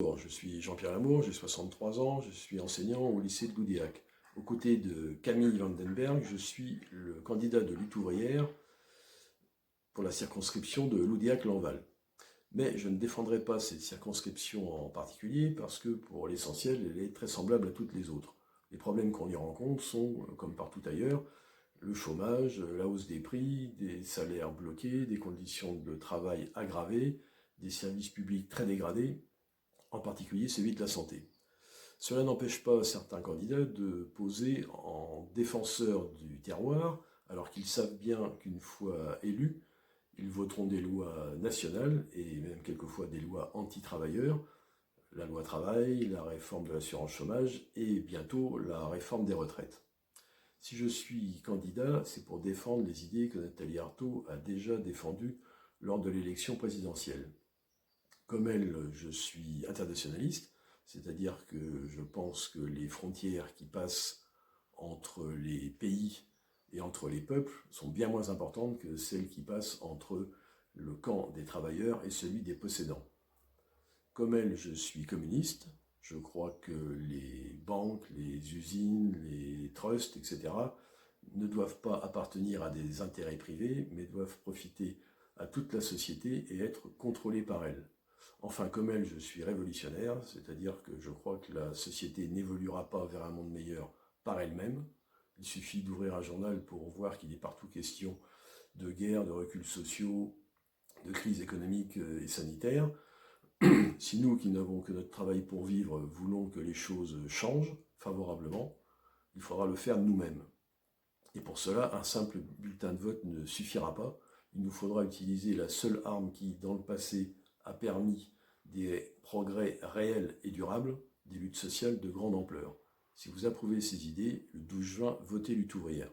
Bonjour, je suis Jean-Pierre Lamour, j'ai 63 ans, je suis enseignant au lycée de Loudéac. Aux côtés de Camille Vandenberg, je suis le candidat de Lutte ouvrière pour la circonscription de Loudéac-Lanval. Mais je ne défendrai pas cette circonscription en particulier parce que pour l'essentiel, elle est très semblable à toutes les autres. Les problèmes qu'on y rencontre sont, comme partout ailleurs, le chômage, la hausse des prix, des salaires bloqués, des conditions de travail aggravées, des services publics très dégradés, en particulier celui de la santé. Cela n'empêche pas certains candidats de poser en défenseurs du terroir, alors qu'ils savent bien qu'une fois élus, ils voteront des lois nationales et même quelquefois des lois anti-travailleurs, la loi travail, la réforme de l'assurance chômage et bientôt la réforme des retraites. Si je suis candidat, c'est pour défendre les idées que Nathalie Arthaud a déjà défendues lors de l'élection présidentielle. Comme elle, je suis internationaliste, c'est-à-dire que je pense que les frontières qui passent entre les pays et entre les peuples sont bien moins importantes que celles qui passent entre le camp des travailleurs et celui des possédants. Comme elle, je suis communiste, je crois que les banques, les usines, les trusts, etc. ne doivent pas appartenir à des intérêts privés, mais doivent profiter à toute la société et être contrôlés par elle. Enfin, comme elle, je suis révolutionnaire, c'est-à-dire que je crois que la société n'évoluera pas vers un monde meilleur par elle-même. Il suffit d'ouvrir un journal pour voir qu'il est partout question de guerre, de reculs sociaux, de crise économique et sanitaire. Si nous, qui n'avons que notre travail pour vivre, voulons que les choses changent favorablement, il faudra le faire nous-mêmes. Et pour cela, un simple bulletin de vote ne suffira pas. Il nous faudra utiliser la seule arme qui, dans le passé, a permis des progrès réels et durables, des luttes sociales de grande ampleur. Si vous approuvez ces idées, le 12 juin, votez Lutte ouvrière.